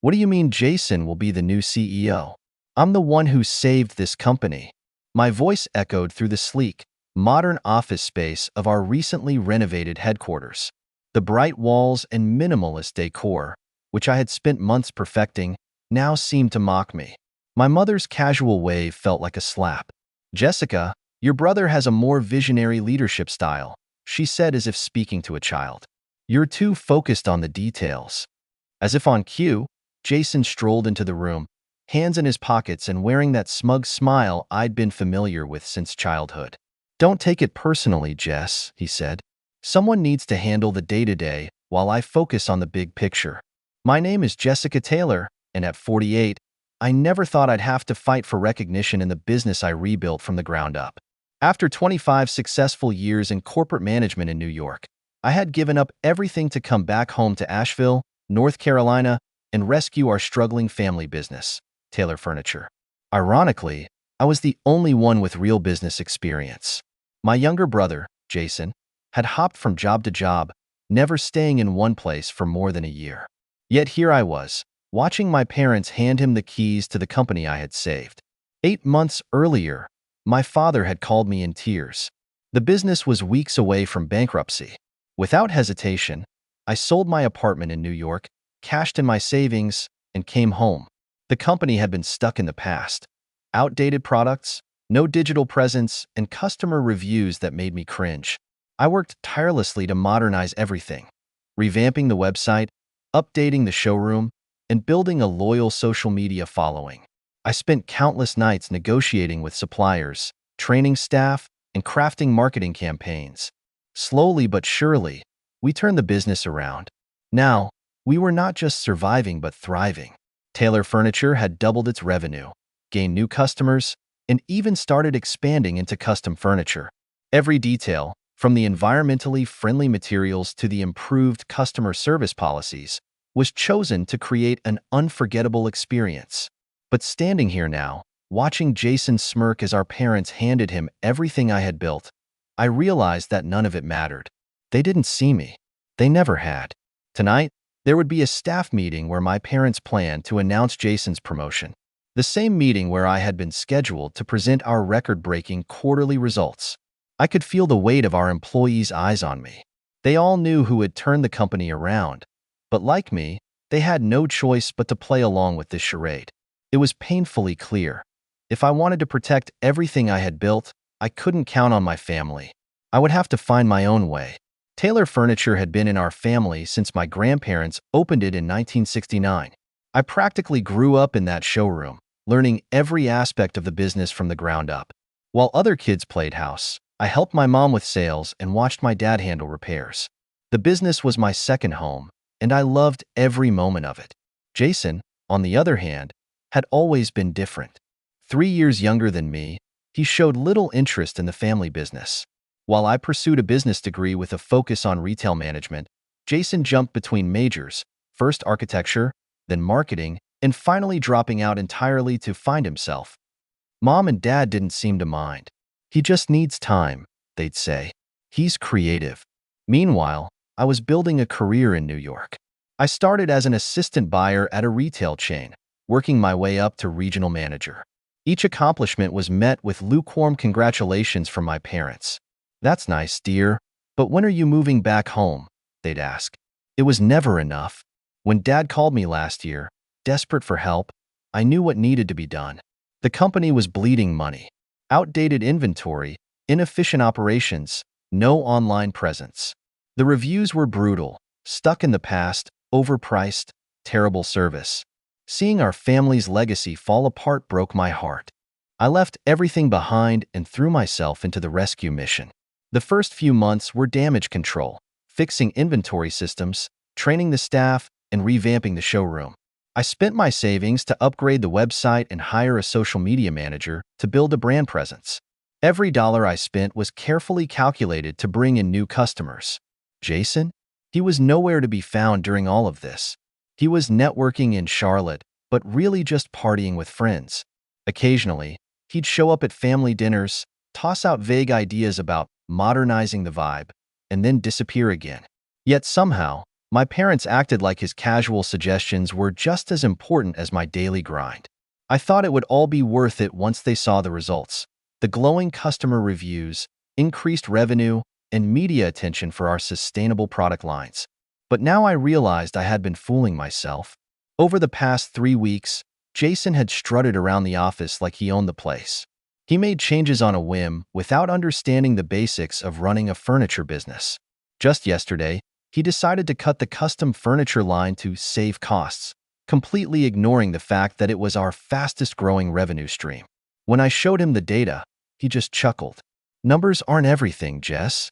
What do you mean Jason will be the new CEO? I'm the one who saved this company. My voice echoed through the sleek, modern office space of our recently renovated headquarters. The bright walls and minimalist decor, which I had spent months perfecting, now seemed to mock me. My mother's casual wave felt like a slap. "Jessica, your brother has a more visionary leadership style," she said as if speaking to a child. "You're too focused on the details." As if on cue, Jason strolled into the room, hands in his pockets and wearing that smug smile I'd been familiar with since childhood. "Don't take it personally, Jess," he said. "Someone needs to handle the day-to-day while I focus on the big picture. My name is Jessica Taylor, and at 48, I never thought I'd have to fight for recognition in the business I rebuilt from the ground up." After 25 successful years in corporate management in New York, I had given up everything to come back home to Asheville, North Carolina, and rescue our struggling family business, Taylor Furniture. Ironically, I was the only one with real business experience. My younger brother, Jason, had hopped from job to job, never staying in one place for more than a year. Yet here I was, watching my parents hand him the keys to the company I had saved. 8 months earlier, my father had called me in tears. The business was weeks away from bankruptcy. Without hesitation, I sold my apartment in New York, cashed in my savings, and came home. The company had been stuck in the past. Outdated products, no digital presence, and customer reviews that made me cringe. I worked tirelessly to modernize everything, revamping the website, updating the showroom, and building a loyal social media following. I spent countless nights negotiating with suppliers, training staff, and crafting marketing campaigns. Slowly but surely, we turned the business around. Now, we were not just surviving but thriving. Taylor Furniture had doubled its revenue, gained new customers, and even started expanding into custom furniture. Every detail, from the environmentally friendly materials to the improved customer service policies, was chosen to create an unforgettable experience. But standing here now, watching Jason smirk as our parents handed him everything I had built, I realized that none of it mattered. They didn't see me. They never had. Tonight, there would be a staff meeting where my parents planned to announce Jason's promotion. The same meeting where I had been scheduled to present our record-breaking quarterly results. I could feel the weight of our employees' eyes on me. They all knew who had turned the company around, but like me, they had no choice but to play along with this charade. It was painfully clear. If I wanted to protect everything I had built, I couldn't count on my family. I would have to find my own way. Taylor Furniture had been in our family since my grandparents opened it in 1969. I practically grew up in that showroom, learning every aspect of the business from the ground up. While other kids played house, I helped my mom with sales and watched my dad handle repairs. The business was my second home, and I loved every moment of it. Jason, on the other hand, had always been different. 3 years younger than me, he showed little interest in the family business. While I pursued a business degree with a focus on retail management, Jason jumped between majors, first architecture, then marketing, and finally dropping out entirely to find himself. Mom and Dad didn't seem to mind. "He just needs time," they'd say. "He's creative." Meanwhile, I was building a career in New York. I started as an assistant buyer at a retail chain, working my way up to regional manager. Each accomplishment was met with lukewarm congratulations from my parents. "That's nice, dear, but when are you moving back home?" they'd ask. It was never enough. When Dad called me last year, desperate for help, I knew what needed to be done. The company was bleeding money. Outdated inventory, inefficient operations, no online presence. The reviews were brutal, stuck in the past, overpriced, terrible service. Seeing our family's legacy fall apart broke my heart. I left everything behind and threw myself into the rescue mission. The first few months were damage control, fixing inventory systems, training the staff, and revamping the showroom. I spent my savings to upgrade the website and hire a social media manager to build a brand presence. Every dollar I spent was carefully calculated to bring in new customers. Jason? He was nowhere to be found during all of this. He was networking in Charlotte, but really just partying with friends. Occasionally, he'd show up at family dinners, toss out vague ideas about modernizing the vibe, and then disappear again. Yet somehow, My parents acted like his casual suggestions were just as important as my daily grind. I thought it would all be worth it once they saw the results. The glowing customer reviews, increased revenue, and media attention for our sustainable product lines. But now I realized I had been fooling myself. Over the past 3 weeks, Jason had strutted around the office like he owned the place. He made changes on a whim without understanding the basics of running a furniture business. Just yesterday, he decided to cut the custom furniture line to save costs, completely ignoring the fact that it was our fastest-growing revenue stream. When I showed him the data, he just chuckled. "Numbers aren't everything, Jess."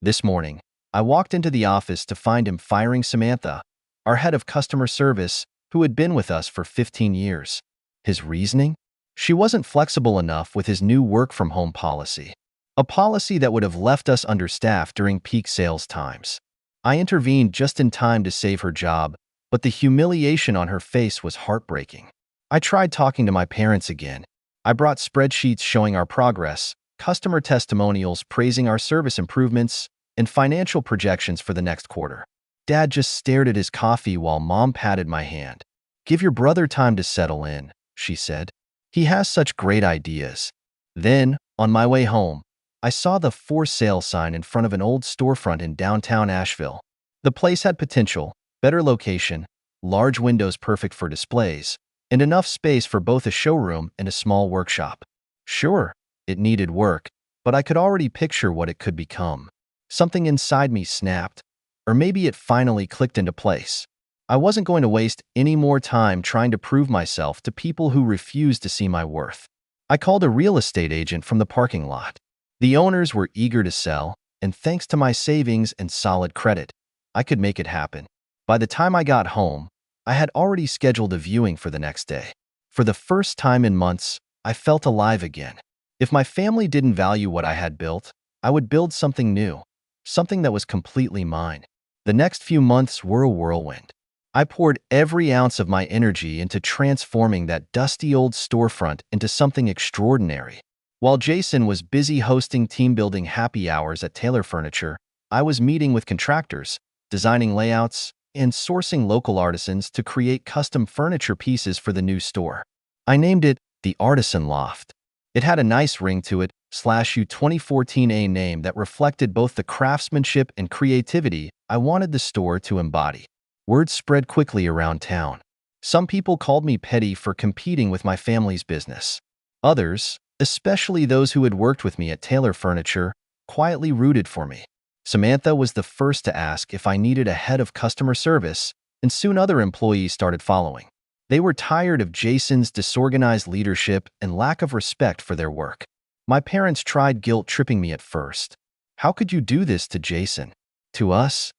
This morning, I walked into the office to find him firing Samantha, our head of customer service, who had been with us for 15 years. His reasoning? She wasn't flexible enough with his new work-from-home policy, a policy that would have left us understaffed during peak sales times. I intervened just in time to save her job, but the humiliation on her face was heartbreaking. I tried talking to my parents again. I brought spreadsheets showing our progress, customer testimonials praising our service improvements, and financial projections for the next quarter. Dad just stared at his coffee while Mom patted my hand. "Give your brother time to settle in," she said. "He has such great ideas." Then, on my way home, I saw the for sale sign in front of an old storefront in downtown Asheville. The place had potential, better location, large windows perfect for displays, and enough space for both a showroom and a small workshop. Sure, it needed work, but I could already picture what it could become. Something inside me snapped, or maybe it finally clicked into place. I wasn't going to waste any more time trying to prove myself to people who refused to see my worth. I called a real estate agent from the parking lot. The owners were eager to sell, and thanks to my savings and solid credit, I could make it happen. By the time I got home, I had already scheduled a viewing for the next day. For the first time in months, I felt alive again. If my family didn't value what I had built, I would build something new, something that was completely mine. The next few months were a whirlwind. I poured every ounce of my energy into transforming that dusty old storefront into something extraordinary. While Jason was busy hosting team-building happy hours at Taylor Furniture, I was meeting with contractors, designing layouts, and sourcing local artisans to create custom furniture pieces for the new store. I named it the Artisan Loft. It had a nice ring to it, /U 2014 name that reflected both the craftsmanship and creativity I wanted the store to embody. Word spread quickly around town. Some people called me petty for competing with my family's business. Others, especially those who had worked with me at Taylor Furniture, quietly rooted for me. Samantha was the first to ask if I needed a head of customer service, and soon other employees started following. They were tired of Jason's disorganized leadership and lack of respect for their work. My parents tried guilt-tripping me at first. "How could you do this to Jason?" "To us?"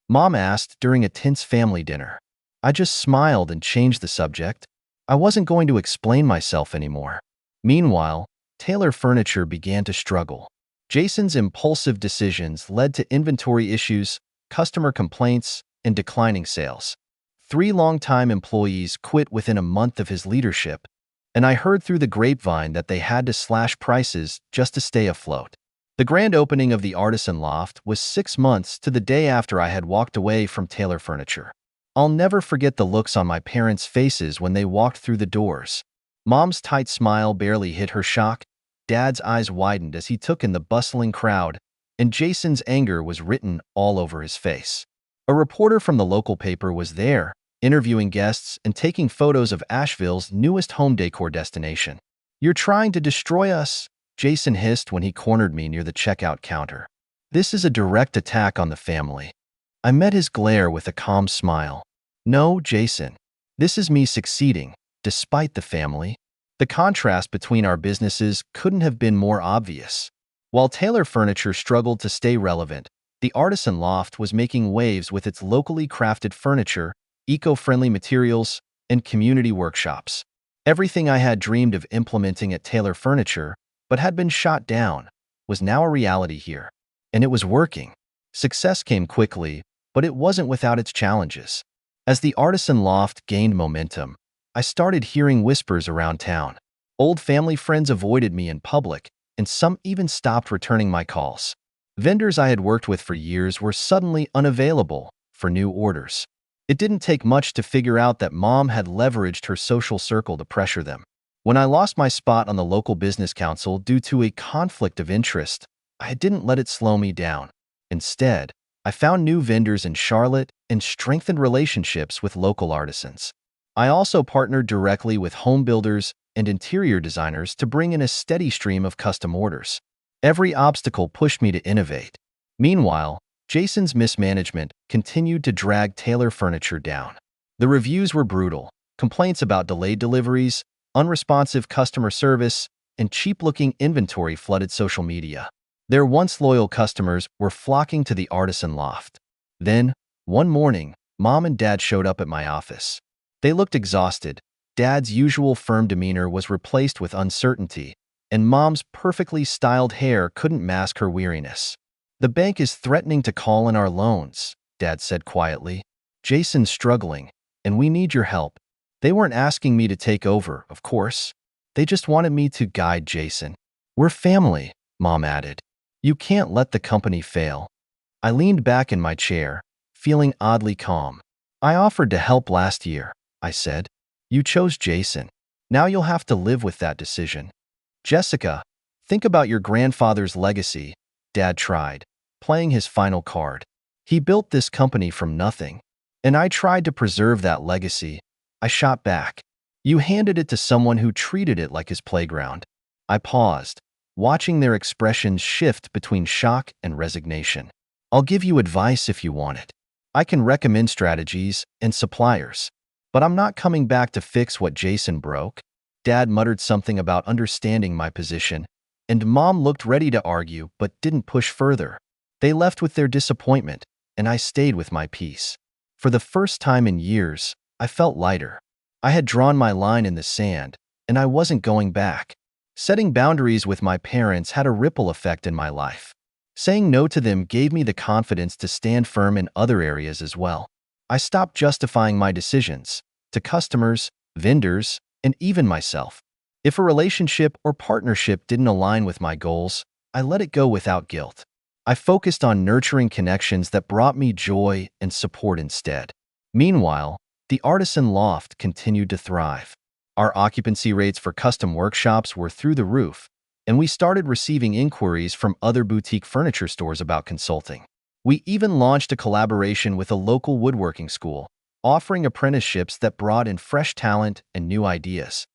Mom asked during a tense family dinner. I just smiled and changed the subject. I wasn't going to explain myself anymore. Meanwhile, Taylor Furniture began to struggle. Jason's impulsive decisions led to inventory issues, customer complaints, and declining sales. 3 longtime employees quit within a month of his leadership, and I heard through the grapevine that they had to slash prices just to stay afloat. The grand opening of the Artisan Loft was 6 months to the day after I had walked away from Taylor Furniture. I'll never forget the looks on my parents' faces when they walked through the doors. Mom's tight smile barely hid her shock, Dad's eyes widened as he took in the bustling crowd, and Jason's anger was written all over his face. A reporter from the local paper was there, interviewing guests and taking photos of Asheville's newest home decor destination. "You're trying to destroy us," Jason hissed when he cornered me near the checkout counter. "This is a direct attack on the family." I met his glare with a calm smile. "No, Jason. This is me succeeding, despite the family." The contrast between our businesses couldn't have been more obvious. While Taylor Furniture struggled to stay relevant, the Artisan Loft was making waves with its locally crafted furniture, eco-friendly materials, and community workshops. Everything I had dreamed of implementing at Taylor Furniture, but had been shot down, was now a reality here. And it was working. Success came quickly, but it wasn't without its challenges. As the Artisan Loft gained momentum, I started hearing whispers around town. Old family friends avoided me in public, and some even stopped returning my calls. Vendors I had worked with for years were suddenly unavailable, for new orders. It didn't take much to figure out that Mom had leveraged her social circle to pressure them. When I lost my spot on the local business council due to a conflict of interest, I didn't let it slow me down. Instead, I found new vendors in Charlotte and strengthened relationships with local artisans. I also partnered directly with home builders and interior designers to bring in a steady stream of custom orders. Every obstacle pushed me to innovate. Meanwhile, Jason's mismanagement continued to drag Taylor Furniture down. The reviews were brutal. Complaints about delayed deliveries, unresponsive customer service, and cheap-looking inventory flooded social media. Their once loyal customers were flocking to the artisan loft. Then, one morning, Mom and Dad showed up at my office. They looked exhausted. Dad's usual firm demeanor was replaced with uncertainty, and Mom's perfectly styled hair couldn't mask her weariness. "The bank is threatening to call in our loans," Dad said quietly. "Jason's struggling, and we need your help." They weren't asking me to take over, of course. They just wanted me to guide Jason. "We're family," Mom added. "You can't let the company fail." I leaned back in my chair, feeling oddly calm. "I offered to help last year," I said. "You chose Jason. Now you'll have to live with that decision." "Jessica, think about your grandfather's legacy," Dad tried, playing his final card. "He built this company from nothing, and I tried to preserve that legacy." I shot back. "You handed it to someone who treated it like his playground." I paused, watching their expressions shift between shock and resignation. "I'll give you advice if you want it. I can recommend strategies and suppliers. But I'm not coming back to fix what Jason broke." Dad muttered something about understanding my position, and Mom looked ready to argue but didn't push further. They left with their disappointment, and I stayed with my peace. For the first time in years, I felt lighter. I had drawn my line in the sand, and I wasn't going back. Setting boundaries with my parents had a ripple effect in my life. Saying no to them gave me the confidence to stand firm in other areas as well. I stopped justifying my decisions to customers, vendors, and even myself. If a relationship or partnership didn't align with my goals, I let it go without guilt. I focused on nurturing connections that brought me joy and support instead. Meanwhile, the artisan loft continued to thrive. Our occupancy rates for custom workshops were through the roof, and we started receiving inquiries from other boutique furniture stores about consulting. We even launched a collaboration with a local woodworking school, offering apprenticeships that brought in fresh talent and new ideas.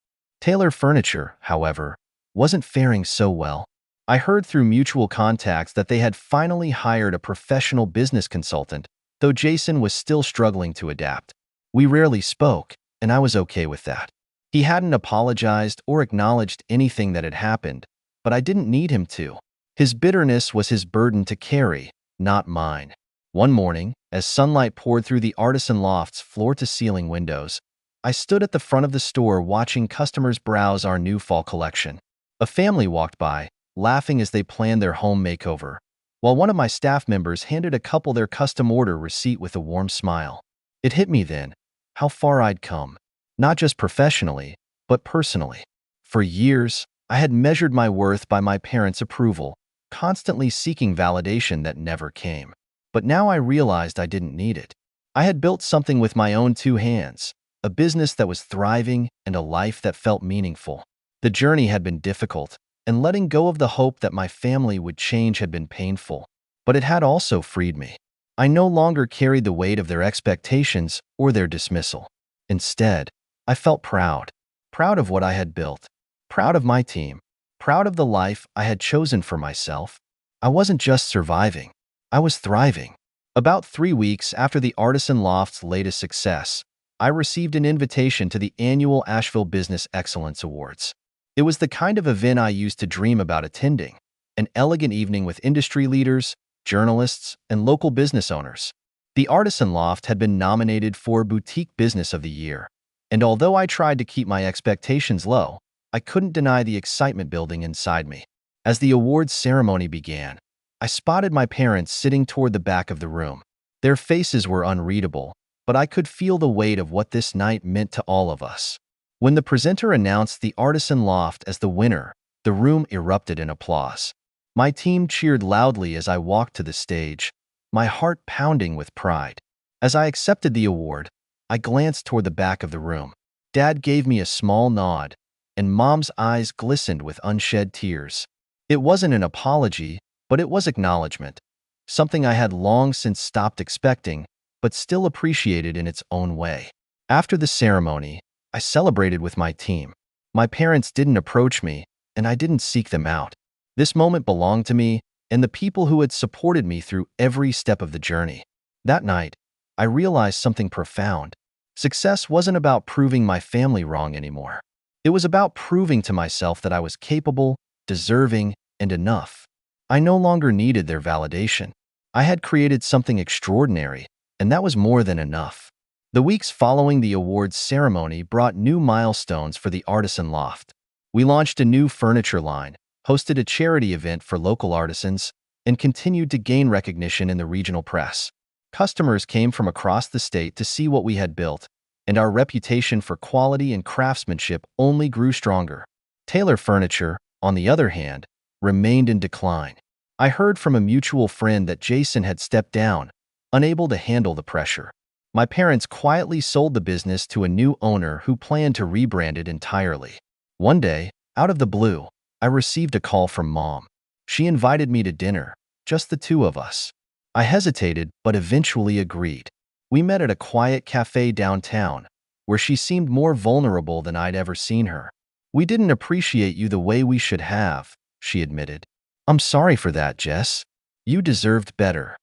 Taylor Furniture, however, wasn't faring so well. I heard through mutual contacts that they had finally hired a professional business consultant, though Jason was still struggling to adapt. We rarely spoke, and I was okay with that. He hadn't apologized or acknowledged anything that had happened, but I didn't need him to. His bitterness was his burden to carry, not mine. One morning, as sunlight poured through the artisan loft's floor-to-ceiling windows, I stood at the front of the store watching customers browse our new fall collection. A family walked by, laughing as they planned their home makeover, while one of my staff members handed a couple their custom order receipt with a warm smile. It hit me then, how far I'd come, not just professionally, but personally. For years, I had measured my worth by my parents' approval, constantly seeking validation that never came. But now I realized I didn't need it. I had built something with my own two hands, a business that was thriving and a life that felt meaningful. The journey had been difficult, and letting go of the hope that my family would change had been painful. But it had also freed me. I no longer carried the weight of their expectations or their dismissal. Instead, I felt proud. Proud of what I had built. Proud of my team. Proud of the life I had chosen for myself. I wasn't just surviving. I was thriving. About 3 weeks after the Artisan Loft's latest success, I received an invitation to the annual Asheville Business Excellence Awards. It was the kind of event I used to dream about attending, an elegant evening with industry leaders, journalists, and local business owners. The Artisan Loft had been nominated for Boutique Business of the Year, and although I tried to keep my expectations low, I couldn't deny the excitement building inside me. As the awards ceremony began, I spotted my parents sitting toward the back of the room. Their faces were unreadable, but I could feel the weight of what this night meant to all of us. When the presenter announced the Artisan Loft as the winner, the room erupted in applause. My team cheered loudly as I walked to the stage, my heart pounding with pride. As I accepted the award, I glanced toward the back of the room. Dad gave me a small nod, and Mom's eyes glistened with unshed tears. It wasn't an apology, but it was acknowledgement, something I had long since stopped expecting, but still appreciated in its own way. After the ceremony, I celebrated with my team. My parents didn't approach me, and I didn't seek them out. This moment belonged to me and the people who had supported me through every step of the journey. That night, I realized something profound. Success wasn't about proving my family wrong anymore. It was about proving to myself that I was capable, deserving, and enough. I no longer needed their validation. I had created something extraordinary, and that was more than enough. The weeks following the awards ceremony brought new milestones for the Artisan Loft. We launched a new furniture line, hosted a charity event for local artisans, and continued to gain recognition in the regional press. Customers came from across the state to see what we had built, and our reputation for quality and craftsmanship only grew stronger. Taylor Furniture, on the other hand, remained in decline. I heard from a mutual friend that Jason had stepped down, unable to handle the pressure. My parents quietly sold the business to a new owner who planned to rebrand it entirely. One day, out of the blue, I received a call from Mom. She invited me to dinner, just the two of us. I hesitated, but eventually agreed. We met at a quiet cafe downtown, where she seemed more vulnerable than I'd ever seen her. "We didn't appreciate you the way we should have," she admitted. "I'm sorry for that, Jess. You deserved better."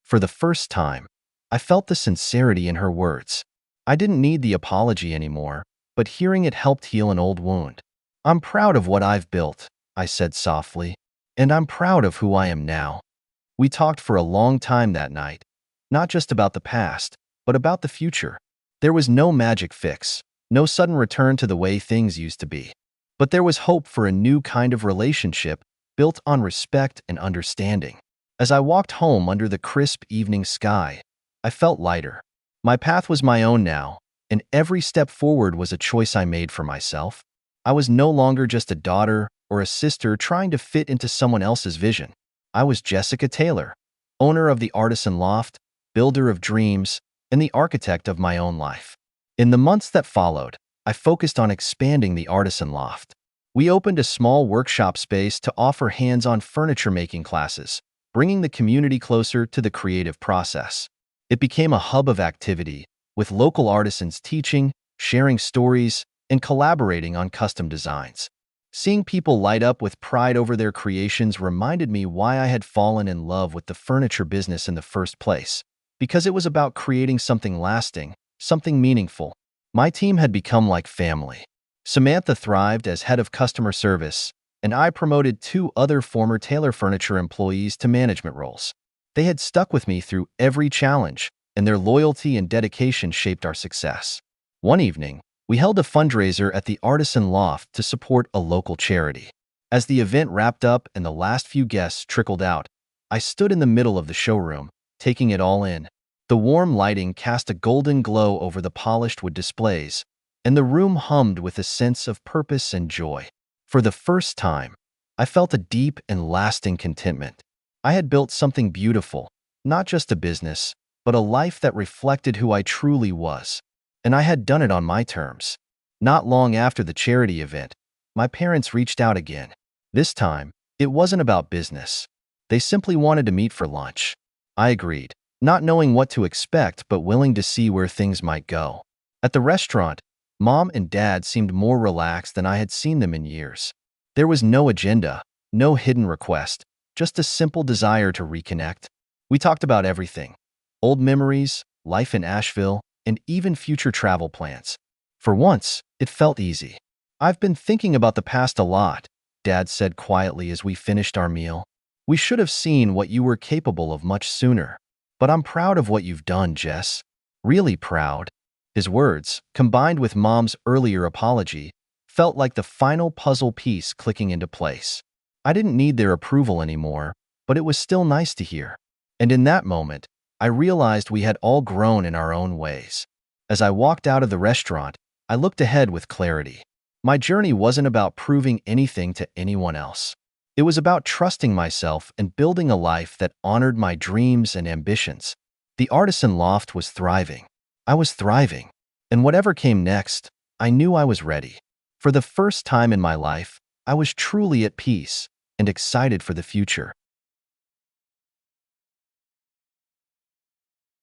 For the first time, I felt the sincerity in her words. I didn't need the apology anymore, but hearing it helped heal an old wound. "I'm proud of what I've built," I said softly, "and I'm proud of who I am now." We talked for a long time that night, not just about the past, but about the future. There was no magic fix, no sudden return to the way things used to be. But there was hope for a new kind of relationship built on respect and understanding. As I walked home under the crisp evening sky, I felt lighter. My path was my own now, and every step forward was a choice I made for myself. I was no longer just a daughter or a sister trying to fit into someone else's vision. I was Jessica Taylor, owner of the Artisan Loft, builder of dreams, and the architect of my own life. In the months that followed, I focused on expanding the Artisan Loft. We opened a small workshop space to offer hands-on furniture-making classes, bringing the community closer to the creative process. It became a hub of activity, with local artisans teaching, sharing stories, and collaborating on custom designs. Seeing people light up with pride over their creations reminded me why I had fallen in love with the furniture business in the first place, because it was about creating something lasting, something meaningful. My team had become like family. Samantha thrived as head of customer service, and I promoted two other former Taylor Furniture employees to management roles. They had stuck with me through every challenge, and their loyalty and dedication shaped our success. One evening, we held a fundraiser at the Artisan Loft to support a local charity. As the event wrapped up and the last few guests trickled out, I stood in the middle of the showroom, taking it all in. The warm lighting cast a golden glow over the polished wood displays, and the room hummed with a sense of purpose and joy. For the first time, I felt a deep and lasting contentment. I had built something beautiful, not just a business, but a life that reflected who I truly was. And I had done it on my terms. Not long after the charity event, my parents reached out again. This time, it wasn't about business. They simply wanted to meet for lunch. I agreed, not knowing what to expect but willing to see where things might go. At the restaurant, Mom and Dad seemed more relaxed than I had seen them in years. There was no agenda, no hidden request, just a simple desire to reconnect. We talked about everything: old memories, life in Asheville, and even future travel plans. For once, it felt easy. "I've been thinking about the past a lot," Dad said quietly as we finished our meal. "We should have seen what you were capable of much sooner. But I'm proud of what you've done, Jess. Really proud." His words, combined with Mom's earlier apology, felt like the final puzzle piece clicking into place. I didn't need their approval anymore, but it was still nice to hear. And in that moment, I realized we had all grown in our own ways. As I walked out of the restaurant, I looked ahead with clarity. My journey wasn't about proving anything to anyone else. It was about trusting myself and building a life that honored my dreams and ambitions. The artisan loft was thriving. I was thriving. And whatever came next, I knew I was ready. For the first time in my life, I was truly at peace and excited for the future.